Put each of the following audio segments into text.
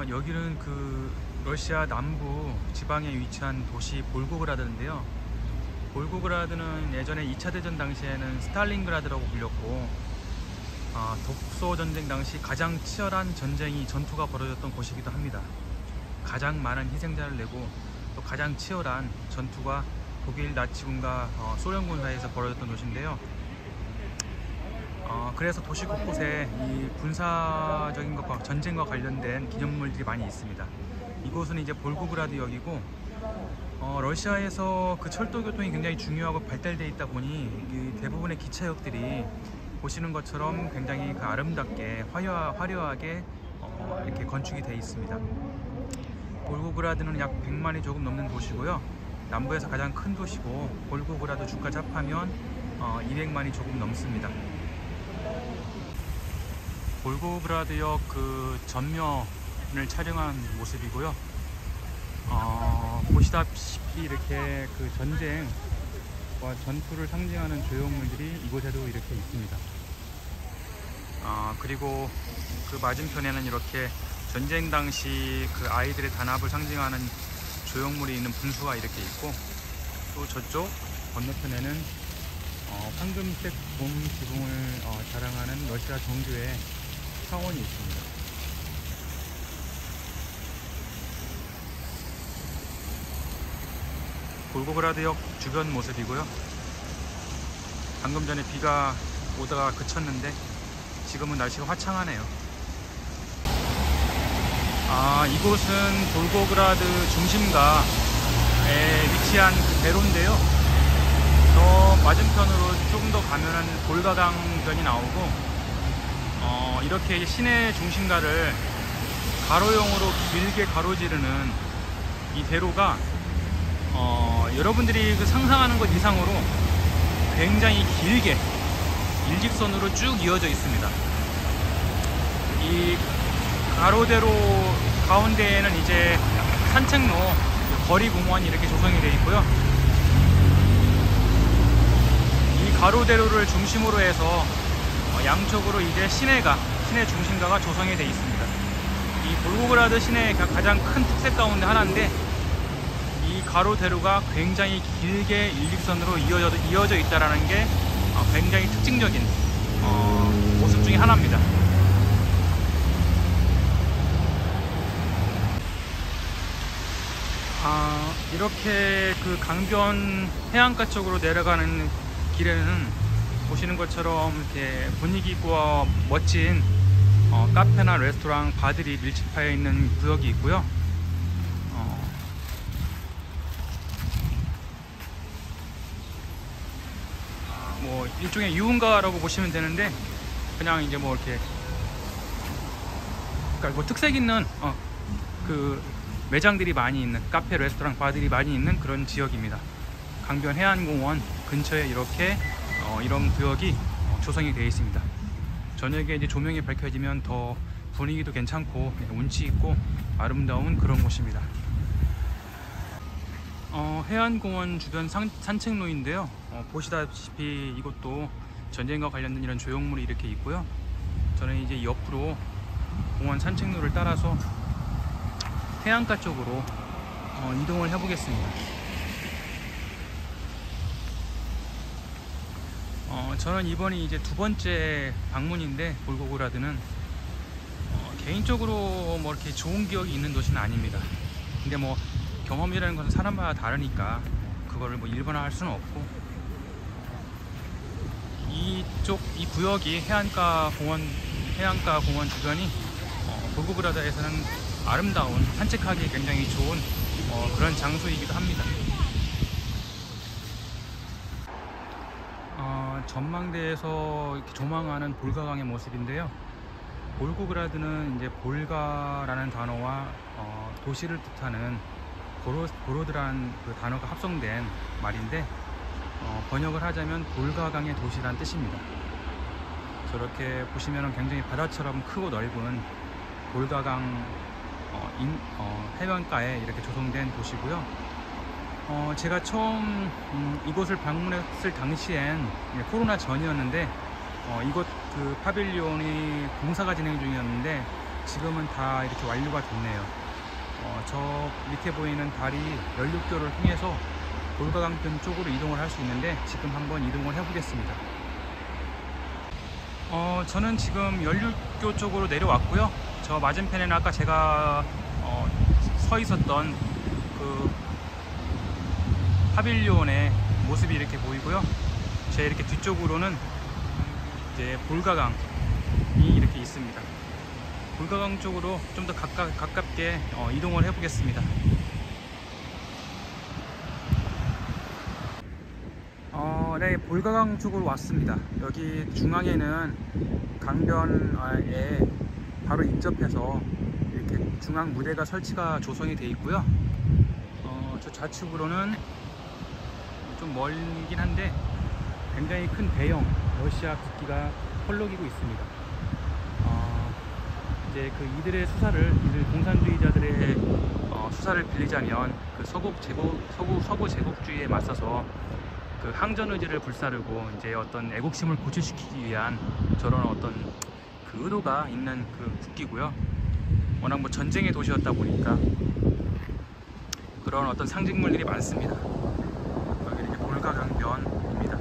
여기는 그 러시아 남부 지방에 위치한 도시 볼고그라드인데요. 볼고그라드는 예전에 2차 대전 당시에는 스탈린그라드라고 불렸고, 독소 전쟁 당시 가장 치열한 전투가 벌어졌던 곳이기도 합니다. 가장 많은 희생자를 내고 또 가장 치열한 전투가 독일 나치군과 소련군 사이에서 벌어졌던 도시인데요. 그래서 도시 곳곳에 이 군사적인 것과 전쟁과 관련된 기념물들이 많이 있습니다. 이곳은 이제 볼고그라드역이고, 러시아에서 그 철도 교통이 굉장히 중요하고 발달되어 있다 보니 대부분의 기차역들이 보시는 것처럼 굉장히 그 아름답게 화려하게 이렇게 건축이 되어 있습니다. 볼고그라드는 약 100만이 조금 넘는 도시고요. 남부에서 가장 큰 도시고, 볼고그라드 주까지 합하면 200만이 조금 넘습니다. 볼고그라드역 그 전면을 촬영한 모습이고요. 보시다시피 이렇게 그 전쟁과 전투를 상징하는 조형물들이 이곳에도 이렇게 있습니다. 그리고 그 맞은편에는 이렇게 전쟁 당시 그 아이들의 단합을 상징하는 조형물이 있는 분수가 이렇게 있고, 또 저쪽 건너편에는 황금색 돔 지붕을 자랑하는 러시아 정교의 사원이 있습니다. 볼고그라드역 주변 모습이고요. 방금 전에 비가 오다가 그쳤는데 지금은 날씨가 화창하네요. 이곳은 볼고그라드 중심가에 위치한 그 대로인데요. 저 맞은편으로 조금 더 가면은 볼가강변이 나오고, 이렇게 시내 중심가를 가로형으로 길게 가로지르는 이 대로가 여러분들이 그 상상하는 것 이상으로 굉장히 길게 일직선으로 쭉 이어져 있습니다. 이 가로대로 가운데에는 이제 산책로, 거리공원이 이렇게 조성이 되어 있고요. 이 가로대로를 중심으로 해서 양쪽으로 이제 시내 중심가가 조성이 되어 있습니다. 이 볼고그라드 시내의 가장 큰 특색 가운데 하나인데, 이 가로대로가 굉장히 길게 일직선으로 이어져 있다는 게 굉장히 특징적인 모습 중에 하나입니다. 이렇게 그 강변 해안가 쪽으로 내려가는 길에는 보시는 것처럼 이렇게 분위기 있고 멋진 카페나 레스토랑, 바들이 밀집하여 있는 구역이 있고요. 뭐 일종의 유흥가라고 보시면 되는데, 그냥 이제 뭐 이렇게 그러니까 뭐 특색 있는 그 매장들이 많이 있는, 카페, 레스토랑, 바들이 많이 있는 그런 지역입니다. 강변 해안공원 근처에 이렇게 이런 구역이 조성이 되어 있습니다. 저녁에 이제 조명이 밝혀지면 더 분위기도 괜찮고 운치 있고 아름다운 그런 곳입니다. 해안공원 주변 산책로인데요. 보시다시피 이것도 전쟁과 관련된 이런 조형물이 이렇게 있고요. 저는 이제 옆으로 공원 산책로를 따라서 해안가 쪽으로 이동을 해보겠습니다. 저는 이번이 이제 두 번째 방문인데, 볼고그라드는 개인적으로 뭐 이렇게 좋은 기억이 있는 도시는 아닙니다. 근데 뭐 경험이라는 것은 사람마다 다르니까 그거를 뭐 일반화할 수는 없고, 이 구역이 해안가 공원 주변이 볼고그라드에서는 아름다운, 산책하기 굉장히 좋은 그런 장소이기도 합니다. 전망대에서 이렇게 조망하는 볼가강의 모습인데요. 볼고그라드는 이제 볼가라는 단어와 도시를 뜻하는 고로드라는 그 단어가 합성된 말인데, 번역을 하자면 볼가강의 도시란 뜻입니다. 저렇게 보시면 굉장히 바다처럼 크고 넓은 볼가강 해변가에 이렇게 조성된 도시고요. 제가 처음 이곳을 방문했을 당시엔 코로나 전이었는데, 이곳 그 파빌리온이 공사가 진행 중이었는데 지금은 다 이렇게 완료가 됐네요. 저 밑에 보이는 다리 연륙교를 통해서 볼가강변 쪽으로 이동을 할 수 있는데 지금 한번 이동을 해 보겠습니다. 저는 지금 연륙교 쪽으로 내려왔고요. 저 맞은편에는 아까 제가 서 있었던 그 파빌리온의 모습이 이렇게 보이고요. 제 이렇게 뒤쪽으로는 이제 볼가강이 이렇게 있습니다. 볼가강 쪽으로 좀 더 가깝게 이동을 해 보겠습니다. 네, 볼가강 쪽으로 왔습니다. 여기 중앙에는 강변에 바로 인접해서 이렇게 중앙 무대가 설치가 조성이 되어 있고요. 저 좌측으로는 좀 멀긴 한데 굉장히 큰 대형 러시아 국기가 펄럭이고 있습니다. 이제 이들의 수사를, 이들 공산주의자들의 수사를 빌리자면 서구 제국주의에 맞서서 항전 의지를 불사르고 이제 어떤 애국심을 고취시키기 위한 저런 어떤 의도가 있는 국기고요. 워낙 전쟁의 도시였다 보니까 그런 어떤 상징물들이 많습니다. 여기 이렇게 볼가강변입니다.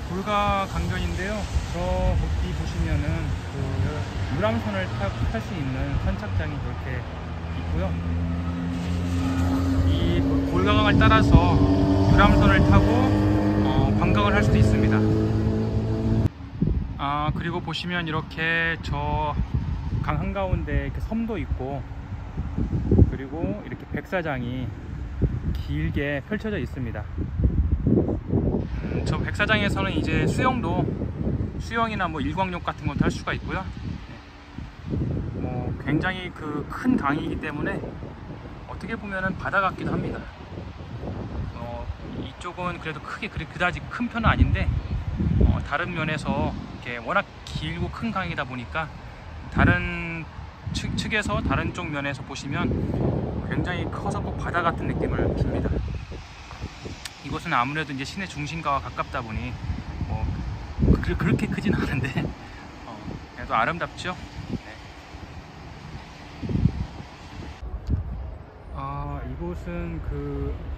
볼가강변인데요. 저기 보시면은 유람선을 탈 수 있는 선착장이 그렇게 있고요. 이 볼가강을 따라서 유람선을 타고 관광을 할 수도 있습니다. 그리고 보시면 이렇게 저 강 한가운데 이렇게 섬도 있고, 그리고 이렇게 백사장이 길게 펼쳐져 있습니다. 저 백사장에서는 이제 수영이나 일광욕 같은 것도 할 수가 있고요. 굉장히 큰 강이기 때문에 어떻게 보면은 바다 같기도 합니다. 이쪽은 그래도 그다지 큰 편은 아닌데 다른 면에서 이렇게 워낙 길고 큰 강이다 보니까 다른 측에서 다른 쪽 면에서 보시면 굉장히 커서 꼭 바다 같은 느낌을 줍니다. 이곳은 아무래도 이제 시내 중심가와 가깝다 보니 그렇게 크진 않은데 그래도 아름답죠. 네. 이곳은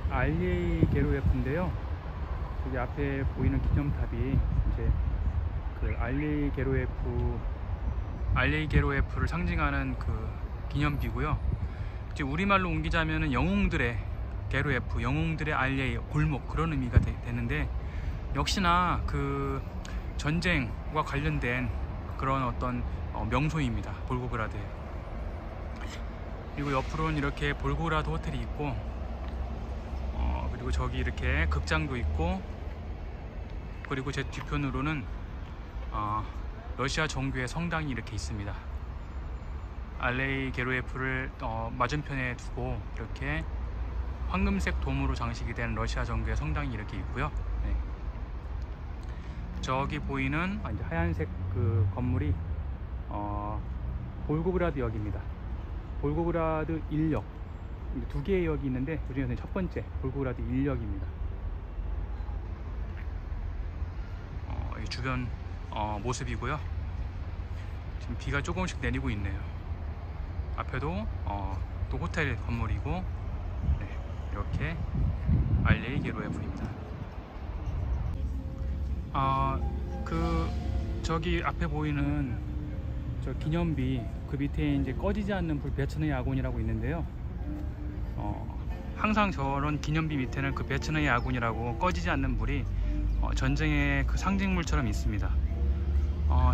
알리에이 게로예프인데요. 여기 앞에 보이는 기념탑이 이제 알리에이 게로예프를 상징하는 기념비고요. 이제 우리말로 옮기자면은 영웅들의 게로예프, 영웅들의 알리에이 골목, 그런 의미가 되는데, 역시나 전쟁과 관련된 그런 어떤 명소입니다. 볼고그라드에. 그리고 옆으로는 이렇게 볼고그라드 호텔이 있고, 그리고 저기 이렇게 극장도 있고, 그리고 제 뒤편으로는 러시아 정교의 성당이 이렇게 있습니다. 알레이 게로예프를 맞은편에 두고 이렇게 황금색 돔으로 장식이 된 러시아 정교의 성당이 이렇게 있고요. 네. 저기 보이는 이제 하얀색 건물이 볼고그라드 역입니다. 볼고그라드 1역, 두 개의 역이 있는데 그중에서 첫 번째 볼고그라드 1역입니다. 이 주변 모습이고요. 지금 비가 조금씩 내리고 있네요. 앞에도 또 호텔 건물이고, 네, 이렇게 알레이 게로예프입니다. 저기 앞에 보이는 저 기념비 밑에 이제 꺼지지 않는 불 베츠너의 아군이라고 있는데요. 항상 저런 기념비 밑에는 베츠너의 아군이라고 꺼지지 않는 불이 전쟁의 상징물처럼 있습니다.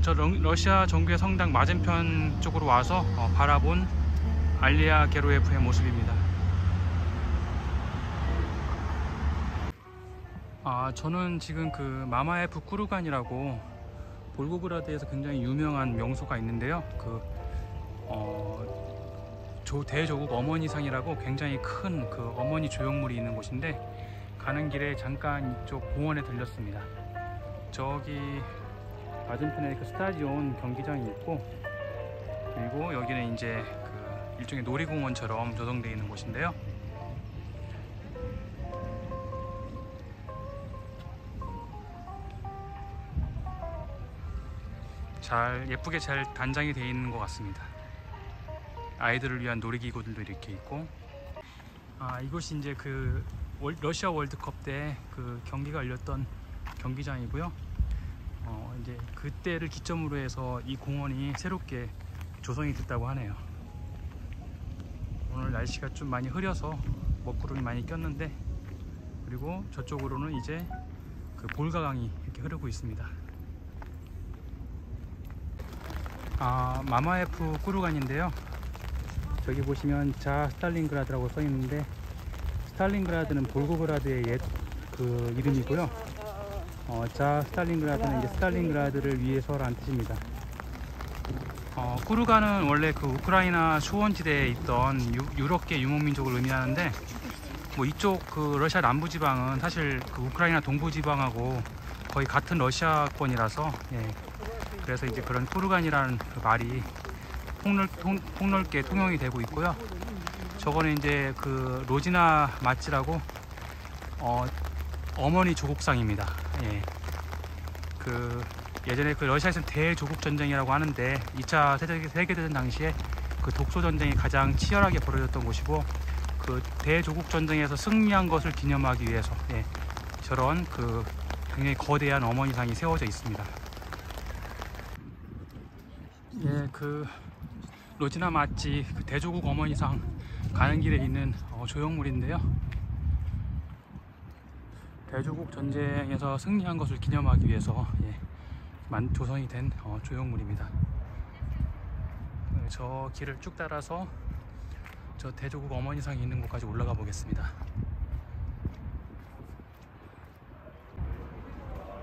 저 러시아 정교의 성당 맞은편 쪽으로 와서 바라본 알리아 게로예프의 모습입니다. 저는 지금 마마예프 쿠르간이라고 볼고그라드에서 굉장히 유명한 명소가 있는데요. 대조국 어머니상이라고 굉장히 큰 어머니 조형물이 있는 곳인데, 가는 길에 잠깐 이쪽 공원에 들렸습니다. 저기 맞은편에 스타디온 경기장이 있고, 그리고 여기는 이제 일종의 놀이공원처럼 조성되어 있는 곳인데요. 잘 예쁘게 잘 단장이 되어 있는 것 같습니다. 아이들을 위한 놀이기구들도 이렇게 있고, 이곳이 이제 그 러시아 월드컵 때 그 경기가 열렸던 경기장이고요. 이제 그때를 기점으로 해서 이 공원이 새롭게 조성이 됐다고 하네요. 오늘 날씨가 좀 많이 흐려서 먹구름이 많이 꼈는데, 그리고 저쪽으로는 이제 그 볼가강이 이렇게 흐르고 있습니다. 마마예프 꾸르간인데요. 저기 보시면 자 스탈린그라드라고 써 있는데, 스탈린그라드는 볼고그라드의 옛 그 이름이고요. 자 스탈린그라드는 이제 스탈린그라드를 위해서라는 뜻입니다. 꾸르간은 원래 그 우크라이나 초원지대에 있던 유럽계 유목민족을 의미하는데, 뭐 이쪽 그 러시아 남부지방은 사실 그 우크라이나 동부지방하고 거의 같은 러시아권이라서, 그래서 이제 그런 꾸르간이라는 그 말이 폭넓게 통용이 되고 있고요. 저거는 이제 그 로지나 마치라고 어머니 조국상입니다. 그 예전에 그 러시아에서는 대조국 전쟁이라고 하는데, 2차 세계대전 당시에 그 독소 전쟁이 가장 치열하게 벌어졌던 곳이고, 그 대조국 전쟁에서 승리한 것을 기념하기 위해서 저런 그 굉장히 거대한 어머니상이 세워져 있습니다. 그 로지나 마치 그 대조국 어머니상 가는 길에 있는 조형물인데요. 대조국 전쟁에서 승리한 것을 기념하기 위해서 조성이 된 조형물입니다. 저 길을 쭉 따라서 저 대조국 어머니상이 있는 곳까지 올라가 보겠습니다.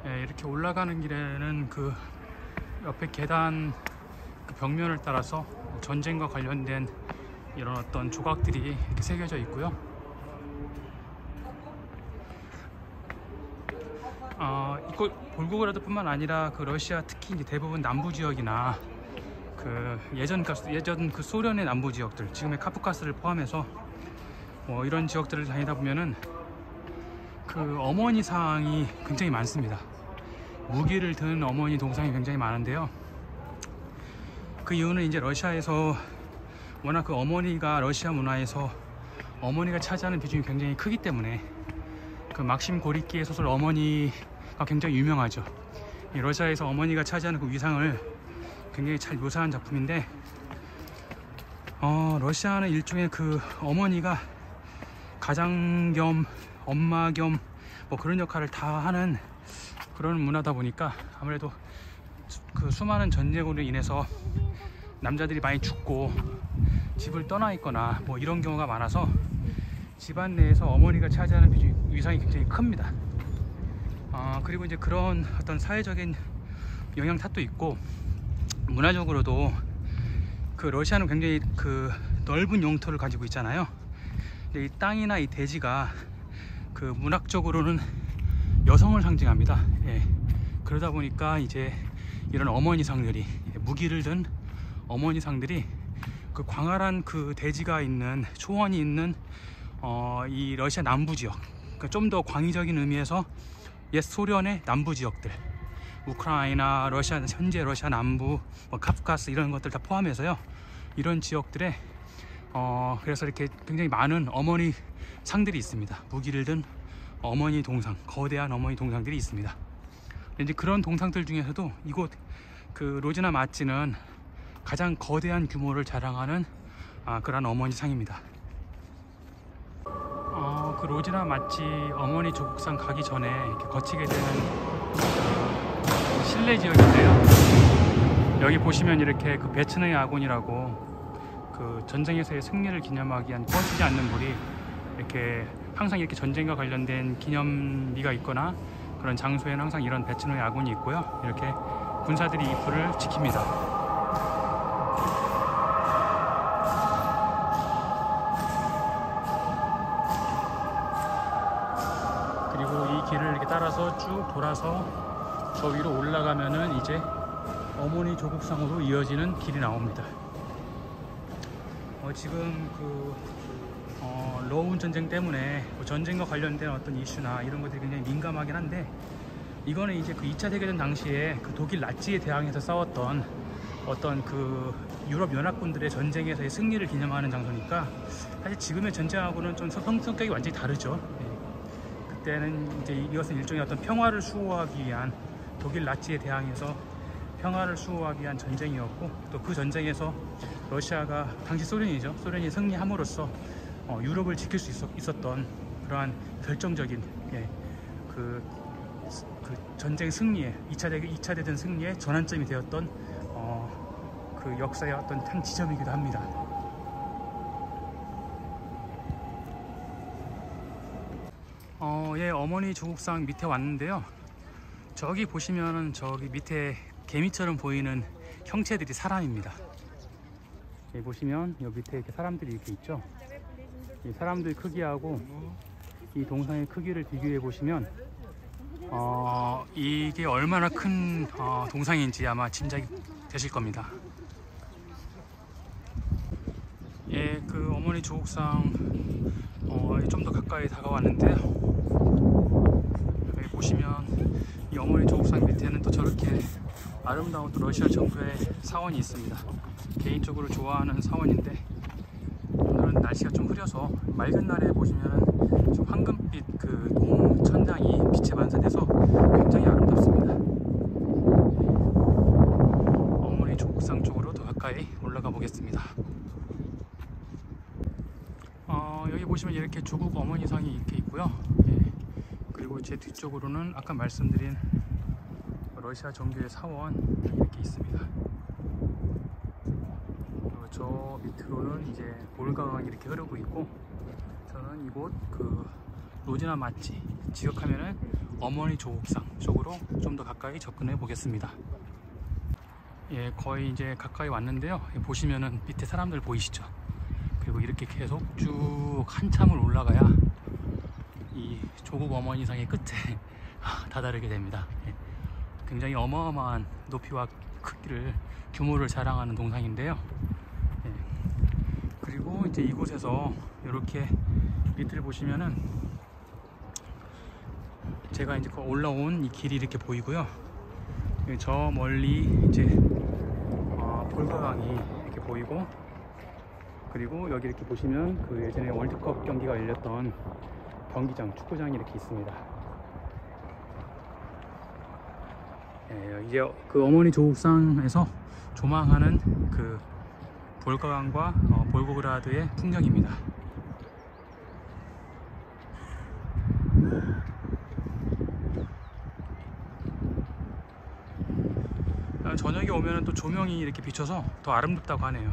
이렇게 올라가는 길에는 그 옆에 계단 그 벽면을 따라서 전쟁과 관련된 이런 어떤 조각들이 이렇게 새겨져 있고요. 이곳 볼고그라드뿐만 아니라 그 러시아 특히 이제 대부분 남부 지역이나 그 예전 그 소련의 남부 지역들, 지금의 카프카스를 포함해서 이런 지역들을 다니다 보면은 그 어머니상이 굉장히 많습니다. 무기를 든 어머니 동상이 굉장히 많은데요. 그 이유는 이제 러시아에서 워낙 그 어머니가 러시아 문화에서 어머니가 차지하는 비중이 굉장히 크기 때문에, 그 막심 고리키의 소설 어머니가 굉장히 유명하죠. 이 러시아에서 어머니가 차지하는 그 위상을 굉장히 잘 묘사한 작품인데, 러시아는 일종의 그 어머니가 가장 겸 엄마 겸 뭐 그런 역할을 다 하는 그런 문화다 보니까, 아무래도 그 수많은 전쟁으로 인해서 남자들이 많이 죽고 집을 떠나 있거나 뭐 이런 경우가 많아서 집안 내에서 어머니가 차지하는 위상이 굉장히 큽니다. 그리고 이제 그런 어떤 사회적인 영향 탓도 있고, 문화적으로도 그 러시아는 굉장히 그 넓은 영토를 가지고 있잖아요. 근데 이 땅이나 이 대지가 그 문학적으로는 여성을 상징합니다. 그러다 보니까 이제 이런 어머니상들이, 무기를 든 어머니상들이 그 광활한 그 대지가 있는, 초원이 있는 이 러시아 남부 지역, 그러니까 좀 더 광의적인 의미에서 옛 소련의 남부 지역들, 우크라이나, 러시아, 현재 러시아 남부, 카프카스 이런 것들 다 포함해서요, 이런 지역들에 그래서 이렇게 굉장히 많은 어머니 상들이 있습니다. 무기를 든 어머니 동상, 거대한 어머니 동상들이 있습니다. 이제 그런 동상들 중에서도 이곳 그 로지나 마치는 가장 거대한 규모를 자랑하는 그런 어머니 상입니다. 그 로지나 마치 어머니 조국상 가기 전에 이렇게 거치게 되는 실내 지역인데요. 여기 보시면 이렇게 그 베츠너의 아군이라고 그 전쟁에서의 승리를 기념하기 위한 꺼지지 않는 불이, 이렇게 항상 이렇게 전쟁과 관련된 기념비가 있거나 그런 장소에는 항상 이런 베츠너의 아군이 있고요. 이렇게 군사들이 이 불을 지킵니다. 그리고 이 길을 이렇게 따라서 쭉 돌아서 저 위로 올라가면은 이제 어머니 조국상으로 이어지는 길이 나옵니다. 지금 그 러운 전쟁 때문에 전쟁과 관련된 어떤 이슈나 이런 것들이 굉장히 민감하긴 한데, 이거는 이제 그 2차 대교전 당시에 그 독일 나치에 대항해서 싸웠던 어떤 그 유럽 연합군들의 전쟁에서의 승리를 기념하는 장소니까 사실 지금의 전쟁하고는 좀 성격이 완전히 다르죠. 예. 그때는 이제 이것은 일종의 어떤 평화를 수호하기 위한 독일 나치에 대항해서 평화를 수호하기 위한 전쟁이었고 또 그 전쟁에서 러시아가 당시 소련이죠. 소련이 승리함으로써 유럽을 지킬 수 있었던 그러한 결정적인 예, 그 전쟁 승리에 2차 대전 승리의 전환점이 되었던 그 역사의 어떤 한 지점이기도 합니다. 예, 어머니 조국상 밑에 왔는데요. 저기 보시면은 저기 밑에 개미처럼 보이는 형체들이 사람입니다. 여기 보시면 여기 밑에 이렇게 사람들이 이렇게 있죠. 이 사람들 크기하고 이 동상의 크기를 비교해 보시면 이게 얼마나 큰 동상인지 아마 짐작이 되실 겁니다. 예, 그 어머니 조국상 좀 더 가까이 다가왔는데요. 여기 보시면 이 어머니 조국상 밑에는 또 저렇게 아름다운 또 러시아 정부의 사원이 있습니다. 개인적으로 좋아하는 사원인데 오늘은 날씨가 좀 흐려서 맑은 날에 보시면은 좀 황금빛 그 동천장이 빛에 반사돼서 굉장히 아름답습니다. 어머니 조국상 쪽으로 더 가까이 올라가 보겠습니다. 여기 보시면 이렇게 조국 어머니상이 이렇게 있고요. 예. 그리고 제 뒤쪽으로는 아까 말씀드린 러시아 정규의 사원 이렇게 있습니다. 그리고 저 밑으로는 이제 볼가강이 이렇게 흐르고 있고 저는 이곳 그 로지나 마치 지역하면은 어머니 조국상 쪽으로 좀 더 가까이 접근해 보겠습니다. 예, 거의 이제 가까이 왔는데요. 보시면은 밑에 사람들 보이시죠? 그리고 이렇게 계속 쭉 한참을 올라가야 이 조국 어머니상의 끝에 다다르게 됩니다. 예, 굉장히 어마어마한 높이와 크기를 규모를 자랑하는 동상인데요. 예, 그리고 이제 이곳에서 이렇게 밑을 보시면은 제가 이제 올라온 이 길이 이렇게 보이고요. 저 멀리 이제 볼가강이 이렇게 보이고 그리고 여기 이렇게 보시면 그 예전에 월드컵 경기가 열렸던 경기장, 축구장이 이렇게 있습니다. 예, 이제 그 어머니 조국상에서 조망하는 그 볼가강과 볼고그라드의 풍경입니다. 저녁에 오면 또 조명이 이렇게 비쳐서 더 아름답다고 하네요.